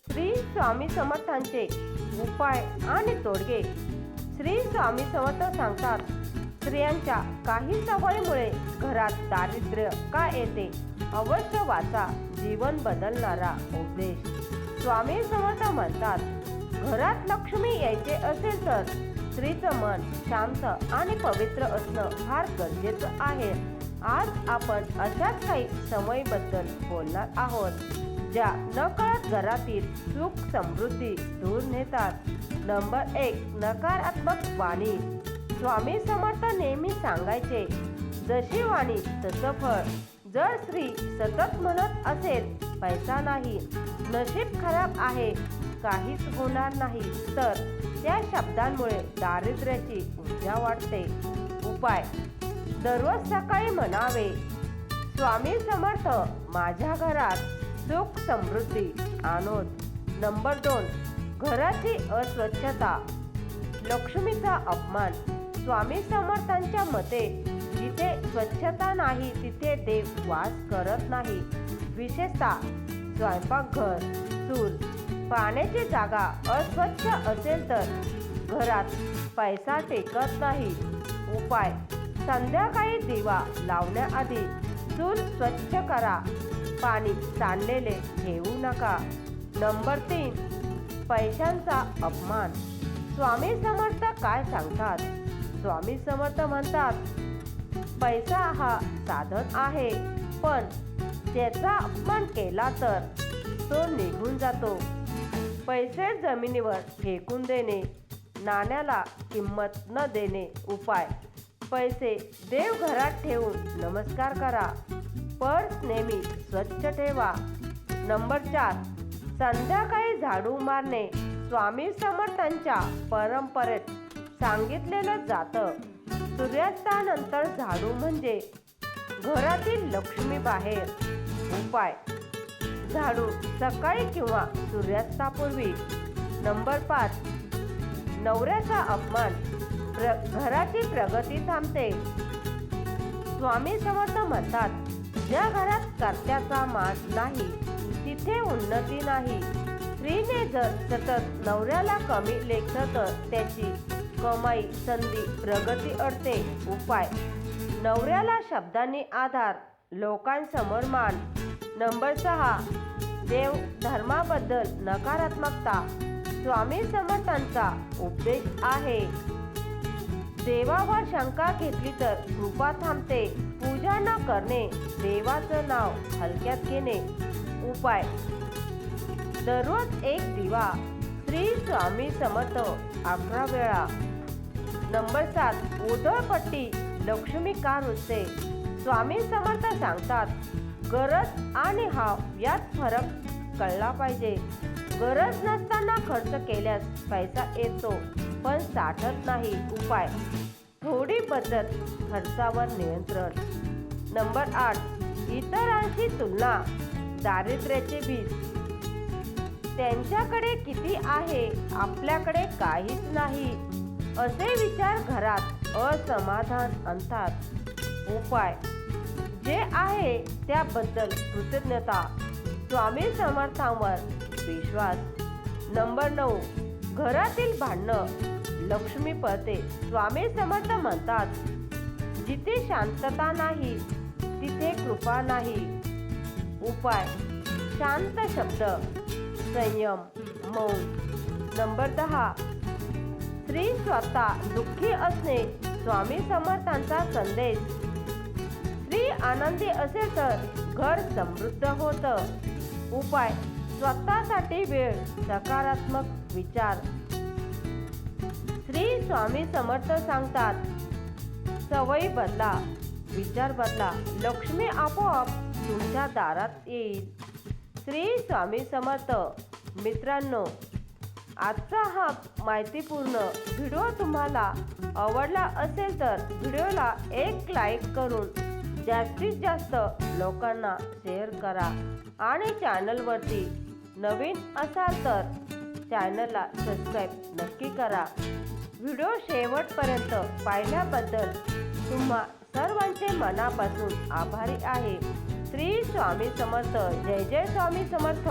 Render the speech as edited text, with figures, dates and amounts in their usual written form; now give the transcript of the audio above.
श्री स्वामी समर्थांचे उपाय आणि तोडगे. श्री स्वामी समर्थ सांगतात, स्त्रियांच्या काही सवयीमुळे घरात दारिद्र्य का येते, अवश्य वाचा जीवन बदलणारा उपदेश. स्वामी समर्थ म्हणतात, घरात लक्ष्मी यायचे असेल तर स्त्रीचं मन शांत आणि पवित्र असणं फार गरजेचं आहे. आज आपण अशाच काही सवयीबद्दल बोलणार आहोत ज्या नकळत घरातील सुख समृद्धी दूर नेतात. नंबर 1, नकारात्मक वाणी. स्वामी समर्थ नेहमी सांगायचे, जशी वाणी तसं फळ. जर स्त्री सतत म्हणत असेल, पैसा नाही, नशीब खराब आहे, काहीच होणार नाही, तर त्या शब्दांमुळे दारिद्र्याची ऊर्जा वाढते. उपाय, दररोज सकाळी म्हणावे, स्वामी समर्थ माझ्या घरात सुख समृद्धी आणोत. नंबर 2, घराची अस्वच्छता लक्ष्मीचा अपमान. स्वामी समर्थांच्या मते, जिथे स्वच्छता नाही तिथे देव वास करत नाही. विशेषतः स्वयंपाकघर, चूल, पाण्याची जागा अस्वच्छ असेल तर घरात पैसा टेकत नाही. उपाय, संध्याकाळी दिवा लावण्याआधी चूल स्वच्छ करा, पाणी सांडलेले ठेवू नका. नंबर 3, पैशांचा अपमान. स्वामी समर्थ काय सांगतात? स्वामी समर्थ म्हणतात, पैसा हा साधन आहे, पण त्याचा अपमान केला तर तो निघून जातो. पैसे जमिनीवर फेकून देणे, नाण्याला किंमत न देणे. उपाय, पैसे देवघरात ठेवून नमस्कार करा, पर्स नेहमी स्वच्छ ठेवा. नंबर 4, संध्याकाळी झाडू मारणे. स्वामी समर्थांच्या परंपरेत सांगितलेलं जातं, सूर्यास्तानंतर झाडू म्हणजे घरातील लक्ष्मी बाहेर. उपाय, झाडू सकाळी किंवा सूर्यास्तापूर्वी. नंबर 5, नवऱ्याचा अपमान. घराची प्रगती थांबते. स्वामी समर्थ म्हणतात, ज्या घरात कर्त्याचा मान नाही तिथे उन्नती नाही. स्त्रीने जर सतत नवऱ्याला कमी लेखलं तर त्याची कमाई, संधी, प्रगती अडते. उपाय, नवऱ्याला शब्दांनी आधार, लोकांसमोर मान. नंबर 6, देव धर्माबद्दल नकारात्मकता. स्वामी समर्थांचा उपदेश आहे, देवावर शंका घेतली तर कृपा थांबते. पूजा न करणे, देवाचं नाव हलक्यात घेणे. उपाय, दररोज एक दिवा, श्री स्वामी समर्थ 11 वेळा. नंबर 7, उधळपट्टी. लक्ष्मी का रुजते? स्वामी समर्थ सांगतात, गरज आणि हाव यात फरक कळला पाहिजे. गरज नसताना खर्च केल्यास पैसा येतो पण साठत नाही. उपाय, थोडी बचत, खर्चावर नियंत्रण. नंबर 8, इतरांशी तुलना. दारिद्र्याचे बीज. त्यांच्याकडे किती आहे, आपल्याकडे काहीच नाही, असे विचार घरात असमाधान आणतात. उपाय, जे आहे त्याबद्दल कृतज्ञता, स्वामी समर्थांवर विश्वास. नंबर 9, घरातील भांडणं. लक्ष्मी पळते. स्वामी समर्थ म्हणतात, जिथे शांतता नाही तिथे कृपा नाही. उपाय, शांत शब्द, संयम, मौन. नंबर 10, स्त्री स्वतः दुःखी असणे. स्वामी समर्थांचा संदेश, स्त्री आनंदी असेल तर घर समृद्ध होतं. उपाय, स्वतःसाठी वेळ, सकारात्मक विचार. श्री स्वामी समर्थ सांगतात, सवयी बदला, विचार बदला, लक्ष्मी आपोआप तुमच्या दारात येईल. श्री स्वामी समर्थ. मित्रांनो, आजचा हा माहितीपूर्ण व्हिडिओ तुम्हाला आवडला असेल तर व्हिडिओला एक लाईक करून जास्तीत जास्त लोकांना शेअर करा आणि चॅनलवरती नवीन असाल तर चॅनलला सबस्क्राईब नक्की करा. व्हिडिओ शेवटपर्यंत पाहिल्याबद्दल तुम्हा सर्वांचे मनापासून आभारी आहे. श्री स्वामी समर्थ. जय जय स्वामी समर्थ.